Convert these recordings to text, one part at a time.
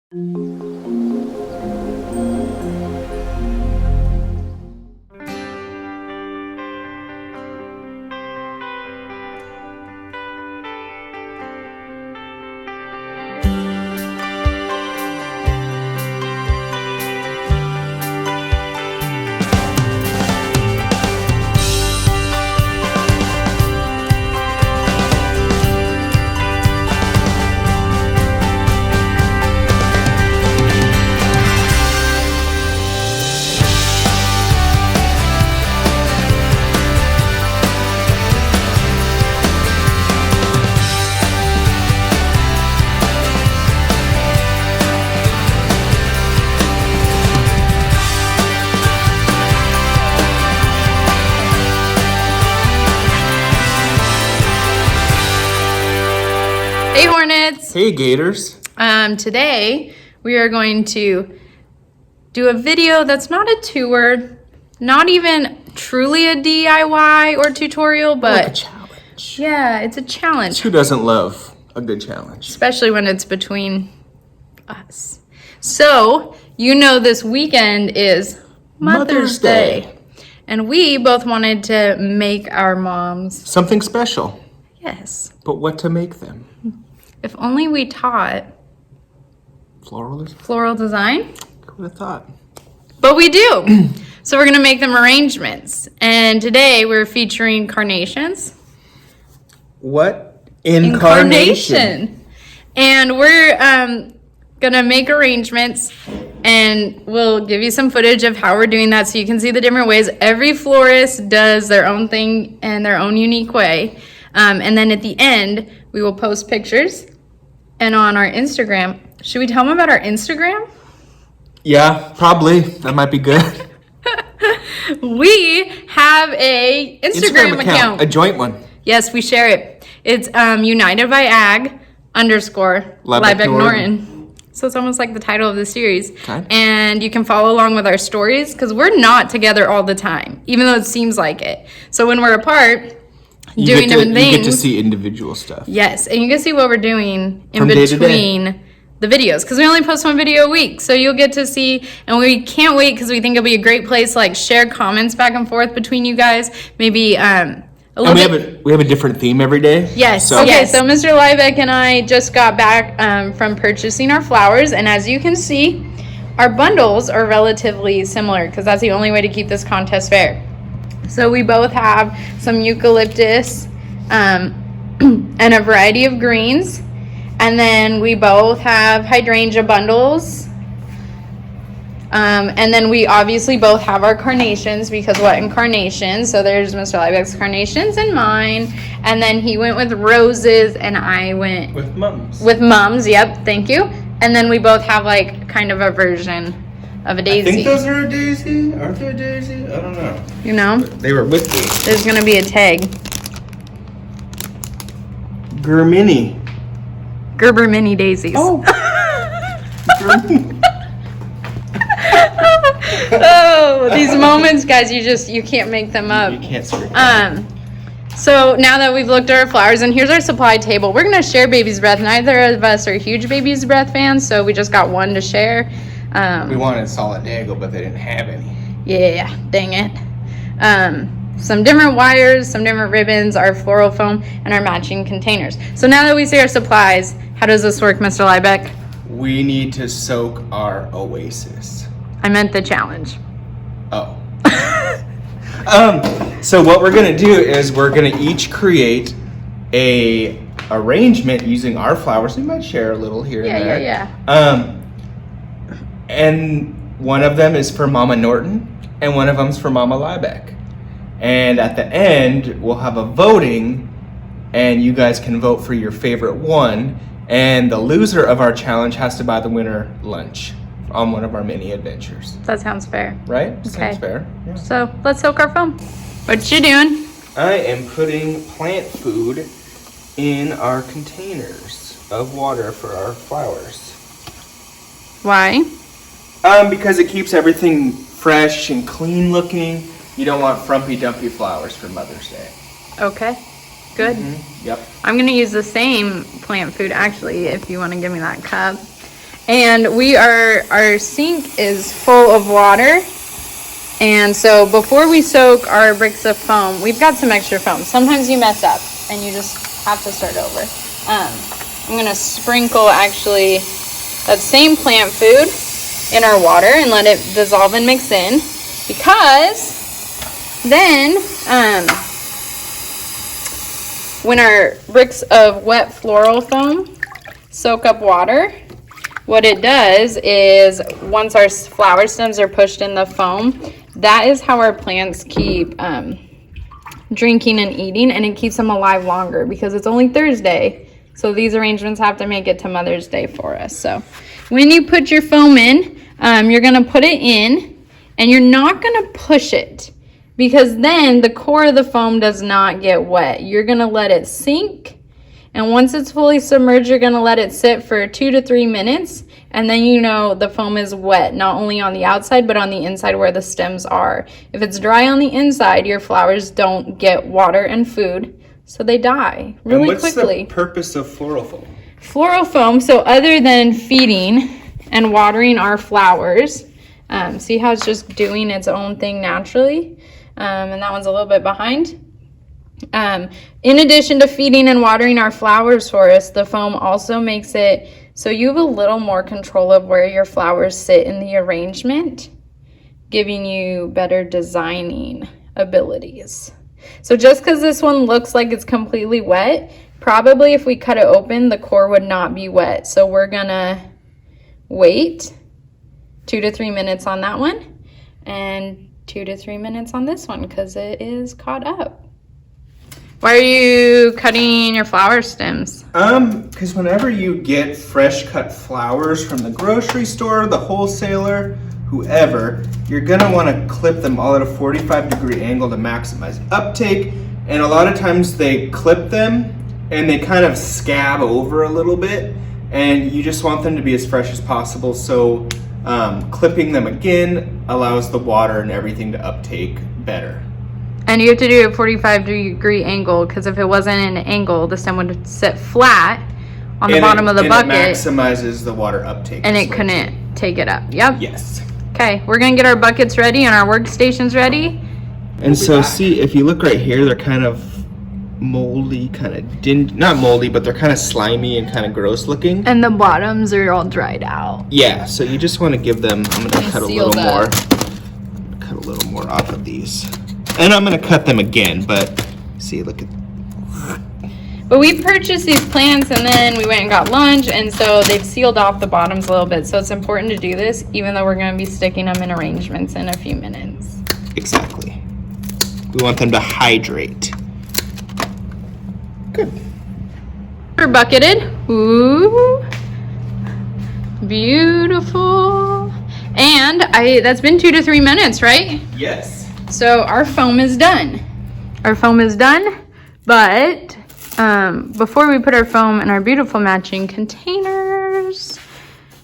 Hey Hornets! Hey Gators! Today we are going to do a video that's not a tour, not even truly a DIY or tutorial, but like a challenge. Yeah, it's a challenge. Who doesn't love a good challenge? Especially when it's between us. So, you know this weekend is Mother's Day. And we both wanted to make our moms something special. Yes. But what to make them? If only we taught floral design. Who would have thought? But we do. So we're going to make them arrangements. And today we're featuring carnations. What? Incarnation. And we're going to make arrangements. And we'll give you some footage of how we're doing that so you can see the different ways. Every florist does their own thing in their own unique way. And then at the end, we will post pictures. And on our Instagram, should we tell them about our Instagram? Yeah, probably. That might be good. We have a Instagram account. A joint one. Yes, we share it. It's United by Ag _Liebeck Norton. So it's almost like the title of the series. Okay. And you can follow along with our stories because we're not together all the time, even though it seems like it. So when we're apart, doing different things. You get to see individual stuff. Yes, and you can see what we're doing in between the videos because we only post one video a week. So you'll get to see, and we can't wait because we think it'll be a great place to like share comments back and forth between you guys. Maybe a little bit. We have a different theme every day. Yes. So. Okay, so Mr. Liebeck and I just got back from purchasing our flowers, and as you can see, our bundles are relatively similar because that's the only way to keep this contest fair. So we both have some eucalyptus and a variety of greens. And then we both have hydrangea bundles. And then we obviously both have our carnations because what in carnations? So there's Mr. Liebeck's carnations and mine. And then he went with roses and I went with mums. With mums, yep, thank you. And then we both have like kind of a version of a daisy. I think those are a daisy. Aren't they a daisy? I don't know. You know? They were with me. There's going to be a tag. Gerber mini daisies. Oh. Oh, these moments, guys, you can't make them up. You can't screw. So now that we've looked at our flowers, and here's our supply table. We're going to share Baby's Breath. Neither of us are huge Baby's Breath fans, so we just got one to share. We wanted solid Dago, but they didn't have any. Yeah, dang it. Some different wires, some different ribbons, our floral foam, and our matching containers. So now that we see our supplies, how does this work, Mr. Liebeck? We need to soak our oasis. I meant the challenge. Oh. So what we're gonna do is we're gonna each create a arrangement using our flowers. We might share a little here and there. Yeah. And one of them is for Mama Norton, and one of them's for Mama Liebeck. And at the end, we'll have a voting, and you guys can vote for your favorite one. And the loser of our challenge has to buy the winner lunch on one of our mini adventures. That sounds fair. Right? Okay. Sounds fair. Yeah. So let's soak our foam. What you doing? I am putting plant food in our containers of water for our flowers. Why? Because it keeps everything fresh and clean looking. You don't want frumpy dumpy flowers for Mother's Day. Okay, good. Mm-hmm. Yep. I'm gonna use the same plant food actually if you wanna give me that cup. And our sink is full of water. And so before we soak our bricks of foam, we've got some extra foam. Sometimes you mess up and you just have to start over. I'm gonna sprinkle actually that same plant food in our water and let it dissolve and mix in, because then when our bricks of wet floral foam soak up water, what it does is once our flower stems are pushed in the foam, that is how our plants keep drinking and eating, and it keeps them alive longer because it's only Thursday. So these arrangements have to make it to Mother's Day for us. So when you put your foam in, you're gonna put it in and you're not gonna push it, because then the core of the foam does not get wet. You're gonna let it sink, and once it's fully submerged, you're gonna let it sit for 2 to 3 minutes, and then you know the foam is wet, not only on the outside, but on the inside where the stems are. If it's dry on the inside, your flowers don't get water and food, so they die really quickly. What's the purpose of floral foam? Floral foam, so other than feeding and watering our flowers, see how it's just doing its own thing naturally? And that one's a little bit behind. In addition to feeding and watering our flowers for us, the foam also makes it so you have a little more control of where your flowers sit in the arrangement, giving you better designing abilities. So just because this one looks like it's completely wet, probably if we cut it open, the core would not be wet. So we're gonna wait 2 to 3 minutes on that one, and 2 to 3 minutes on this one because it is caught up. Why are you cutting your flower stems? Because whenever you get fresh cut flowers from the grocery store, the wholesaler, whoever, you're gonna wanna clip them all at a 45-degree angle to maximize uptake. And a lot of times they clip them and they kind of scab over a little bit, and you just want them to be as fresh as possible. So clipping them again allows the water and everything to uptake better. And you have to do a 45-degree angle, because if it wasn't an angle, the stem would sit flat on the bottom of the bucket. And it maximizes the water uptake. And it couldn't take it up. Yep. Yes. Okay, we're gonna get our buckets ready and our workstations ready. And so see, if you look right here, they're kind of moldy, kind of not moldy, but they're kind of slimy and kind of gross looking. And the bottoms are all dried out. Yeah, so you just want to give them, I'm going to cut a little more. Cut a little more off of these. And I'm going to cut them again, but see, look at. But we purchased these plants and then we went and got lunch, and so they've sealed off the bottoms a little bit. So it's important to do this, even though we're going to be sticking them in arrangements in a few minutes. Exactly. We want them to hydrate. Good. We're bucketed. Ooh. Beautiful. And that's been 2 to 3 minutes, right? Yes. So our foam is done. Our foam is done, but before we put our foam in our beautiful matching containers,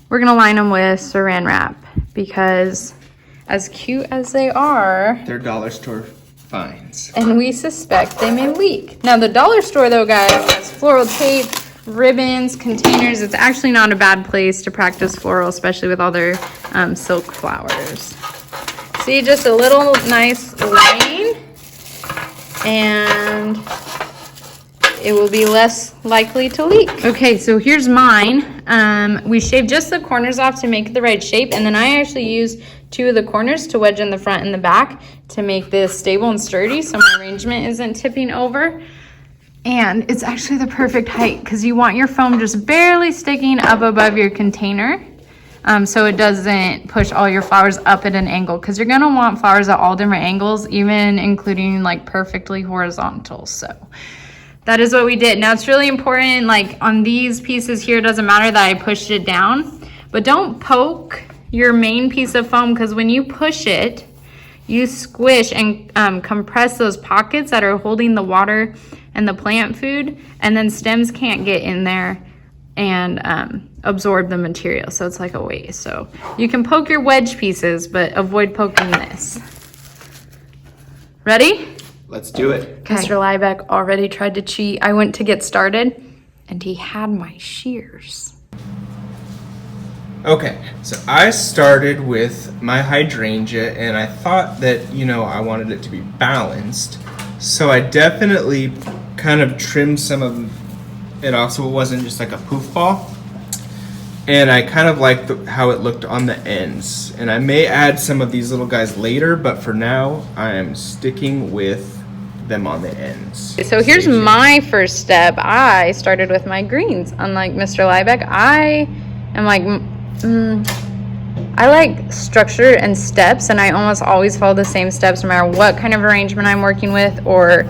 we're gonna line them with saran wrap, because as cute as they are, they're dollar store finds. And we suspect they may leak. Now the dollar store though, guys, has floral tape, ribbons, containers. It's actually not a bad place to practice floral, especially with all their silk flowers. See, just a little nice line, and it will be less likely to leak. Okay, so here's mine. We shaved just the corners off to make it the right shape, and then I actually used 2 of the corners to wedge in the front and the back to make this stable and sturdy so my arrangement isn't tipping over. And it's actually the perfect height because you want your foam just barely sticking up above your container, so it doesn't push all your flowers up at an angle, because you're gonna want flowers at all different angles, even including like perfectly horizontal. So that is what we did. Now it's really important, like on these pieces here, it doesn't matter that I pushed it down, but don't poke your main piece of foam, because when you push it, you squish and compress those pockets that are holding the water and the plant food, and then stems can't get in there and absorb the material, so it's like a waste. So you can poke your wedge pieces, but avoid poking this. Ready? Let's do it. Mr. Liebeck already tried to cheat. I went to get started and he had my shears. Okay, so I started with my hydrangea, and I thought that, you know, I wanted it to be balanced. So I definitely kind of trimmed some of it off so it wasn't just like a poof ball. And I kind of liked how it looked on the ends. And I may add some of these little guys later, but for now, I am sticking with them on the ends. So here's my first step. I started with my greens. Unlike Mr. Liebeck, I am like, I like structure and steps, and I almost always follow the same steps no matter what kind of arrangement I'm working with or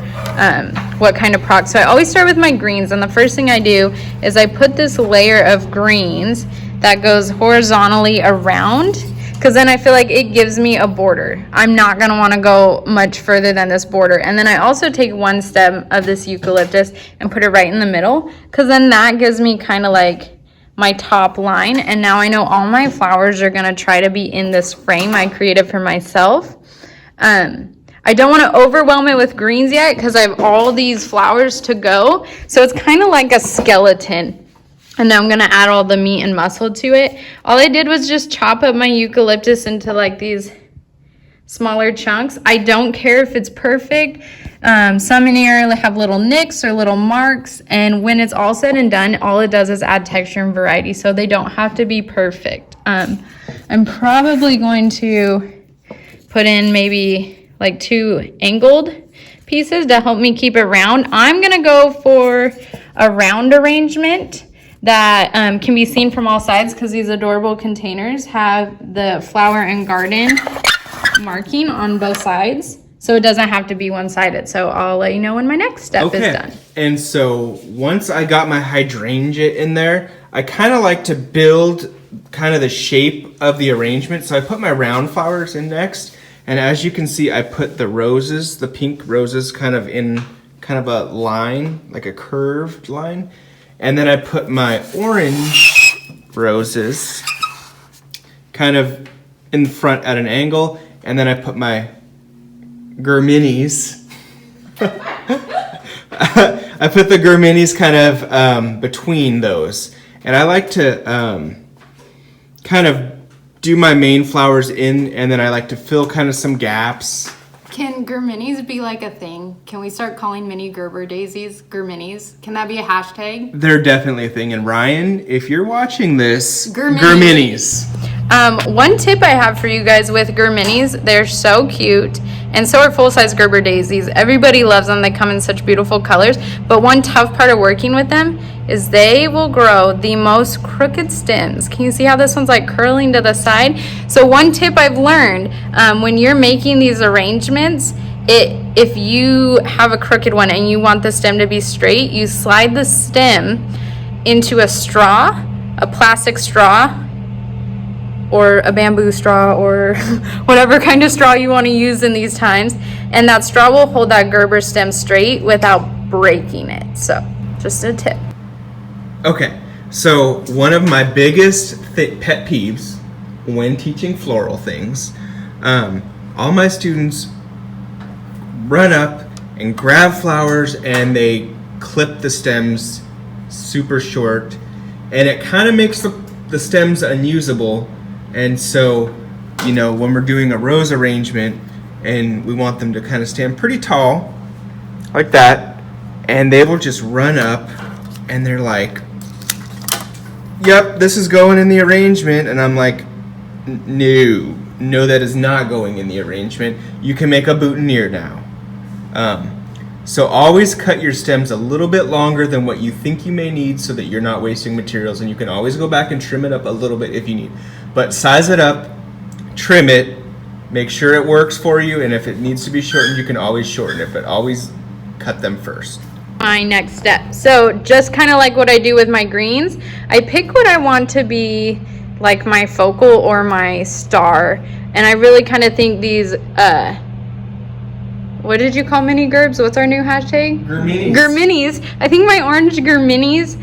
what kind of product. So I always start with my greens, and the first thing I do is I put this layer of greens that goes horizontally around, because then I feel like it gives me a border. I'm not going to want to go much further than this border. And then I also take one stem of this eucalyptus and put it right in the middle, because then that gives me kind of like my top line. And now I know all my flowers are going to try to be in this frame I created for myself. I don't want to overwhelm it with greens yet because I have all these flowers to go. So it's kind of like a skeleton. And now I'm going to add all the meat and muscle to it. All I did was just chop up my eucalyptus into like these smaller chunks. I don't care if it's perfect. Some in here have little nicks or little marks, and when it's all said and done, all it does is add texture and variety, so they don't have to be perfect. I'm probably going to put in maybe like 2 angled pieces to help me keep it round. I'm gonna go for a round arrangement that can be seen from all sides, because these adorable containers have the flower and garden marking on both sides, so it doesn't have to be one-sided. So I'll let you know when my next step is done. And so once I got my hydrangea in there, I kind of like to build kind of the shape of the arrangement. So I put my round flowers in next, and as you can see, I put the roses, the pink roses, kind of in kind of a line, like a curved line. And then I put my orange roses kind of in front at an angle. And then I put my Germinis. I put the Germinis kind of between those. And I like to kind of do my main flowers in, and then I like to fill kind of some gaps. Can Germinis be like a thing? Can we start calling mini Gerber daisies Germinis? Can that be a hashtag? They're definitely a thing. And Ryan, if you're watching this, Germinis. One tip I have for you guys with Germinis, they're so cute, and so are full-size Gerber daisies. Everybody loves them. They come in such beautiful colors, but one tough part of working with them is they will grow the most crooked stems. Can you see how this one's like curling to the side? So one tip I've learned, when you're making these arrangements, if you have a crooked one and you want the stem to be straight, you slide the stem into a straw, a plastic straw, or a bamboo straw, or whatever kind of straw you want to use in these times, and that straw will hold that Gerber stem straight without breaking it. So just a tip. Okay, so one of my biggest pet peeves when teaching floral things, all my students run up and grab flowers and they clip the stems super short, and it kind of makes the stems unusable. And so, you know, when we're doing a rose arrangement and we want them to kind of stand pretty tall, like that, and they will just run up and they're like, yep, this is going in the arrangement. And I'm like, no, that is not going in the arrangement. You can make a boutonniere now. So always cut your stems a little bit longer than what you think you may need so that you're not wasting materials, and you can always go back and trim it up a little bit if you need. But size it up, trim it, make sure it works for you, and if it needs to be shortened, you can always shorten it, but always cut them first. My next step. So just kind of like what I do with my greens, I pick what I want to be like my focal or my star, and I really kind of think these what did you call mini gerbs? What's our new hashtag? Germinis. I think my orange Germinis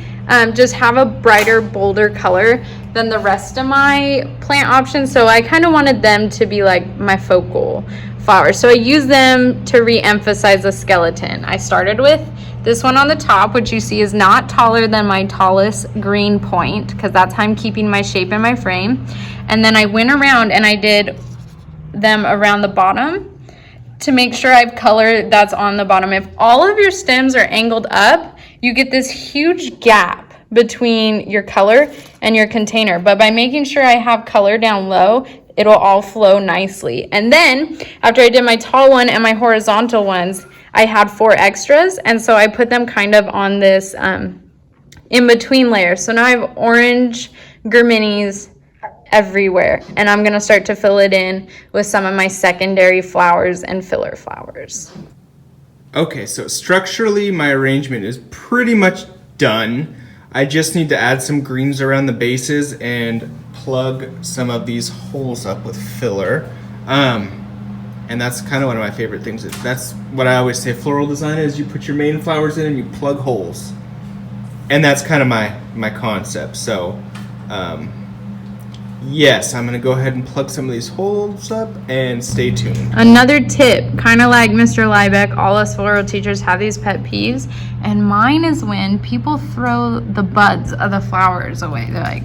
just have a brighter, bolder color than the rest of my plant options. So I kind of wanted them to be like my focal flowers. So I used them to re-emphasize the skeleton. I started with this one on the top, which you see is not taller than my tallest green point, because that's how I'm keeping my shape in my frame. And then I went around and I did them around the bottom to make sure I have color that's on the bottom. If all of your stems are angled up, you get this huge gap between your color and your container. But by making sure I have color down low, it'll all flow nicely. And then after I did my tall one and my horizontal ones, I had 4 extras, and so I put them kind of on this in-between layer. So now I have orange graminis everywhere, and I'm gonna start to fill it in with some of my secondary flowers and filler flowers. Okay, so structurally my arrangement is pretty much done. I just need to add some greens around the bases and plug some of these holes up with filler. And that's kind of one of my favorite things. That's what I always say floral design is: you put your main flowers in and you plug holes. And that's kind of my concept. So yes, I'm gonna go ahead and plug some of these holes up, and stay tuned. Another tip, kind of like Mr. Liebeck, all us floral teachers have these pet peeves, and mine is when people throw the buds of the flowers away. They're like,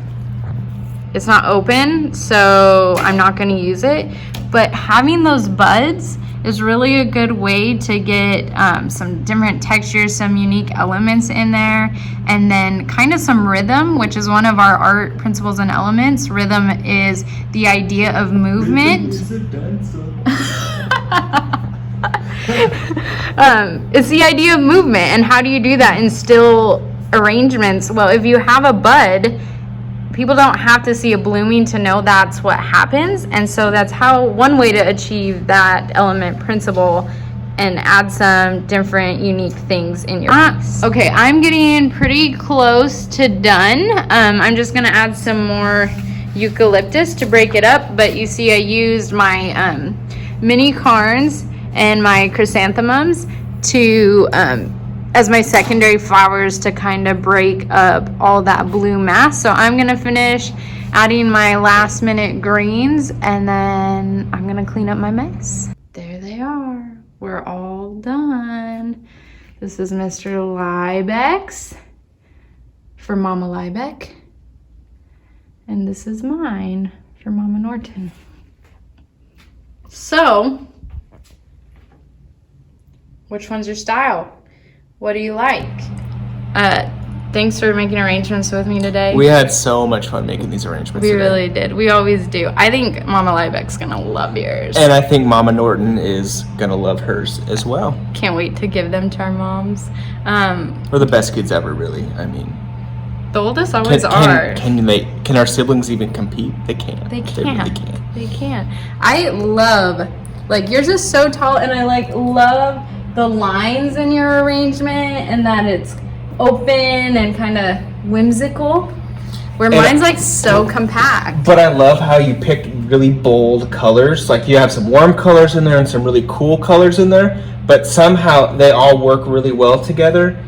it's not open, so I'm not gonna use it. But having those buds is really a good way to get some different textures, some unique elements in there, and then kind of some rhythm, which is one of our art principles and elements. Rhythm is the idea of movement. Rhythm is a dancer. It's the idea of movement, and how do you do that in still arrangements? Well, if you have a bud, people don't have to see a blooming to know that's what happens. And so that's how one way to achieve that element principle and add some different unique things in your box. Okay, I'm getting pretty close to done. I'm just gonna add some more eucalyptus to break it up, but you see I used my mini carns and my chrysanthemums to as my secondary flowers to kind of break up all that blue mass. So I'm gonna finish adding my last minute greens, and then I'm gonna clean up my mess. There they are, we're all done. This is Mr. Liebeck's for Mama Liebeck, and this is mine for Mama Norton. So, which one's your style? What do you like? Thanks for making arrangements with me today. We had so much fun making these arrangements We today. really did. We always do. I think Mama Liebeck's gonna love yours. And I think Mama Norton is gonna love hers as well. Can't wait to give them to our moms. We're the best kids ever, really. I mean, The oldest always are. Can our siblings even compete? They can't. They can't. They really can't. They can't. I love, like, yours is so tall, and I love the lines in your arrangement, and that it's open and kind of whimsical, where mine's like so compact. But I love how you picked really bold colors. Like, you have some warm colors in there and some really cool colors in there, but somehow they all work really well together,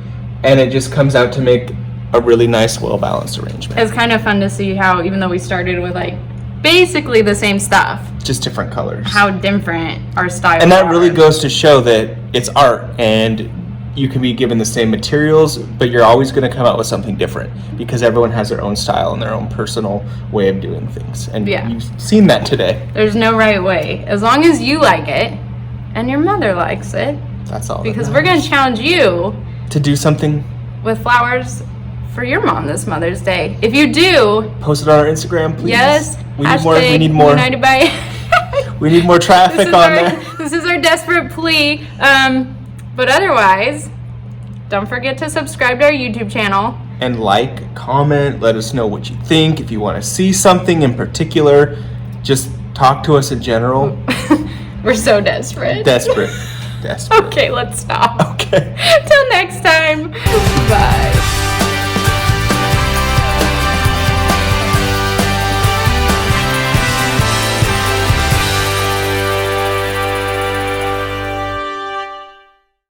and it just comes out to make a really nice, well-balanced arrangement. It's kind of fun to see how, even though we started with like basically the same stuff, just different colors, how different our styles are. And that really goes to show that it's art, and you can be given the same materials, but you're always going to come out with something different, because everyone has their own style and their own personal way of doing things. And you've seen that today. There's no right way. As long as you like it and your mother likes it. That's all. Because we're going to challenge you to do something with flowers for your mom this Mother's Day. If you do, post it on our Instagram, please. Yes. We need more. We need more. United by we need more traffic on there. This is our desperate plea. But otherwise, don't forget to subscribe to our YouTube channel. And like, comment, let us know what you think. If you want to see something in particular, just talk to us in general. We're so desperate. Desperate. Okay, let's stop. Okay. Till next time. Bye.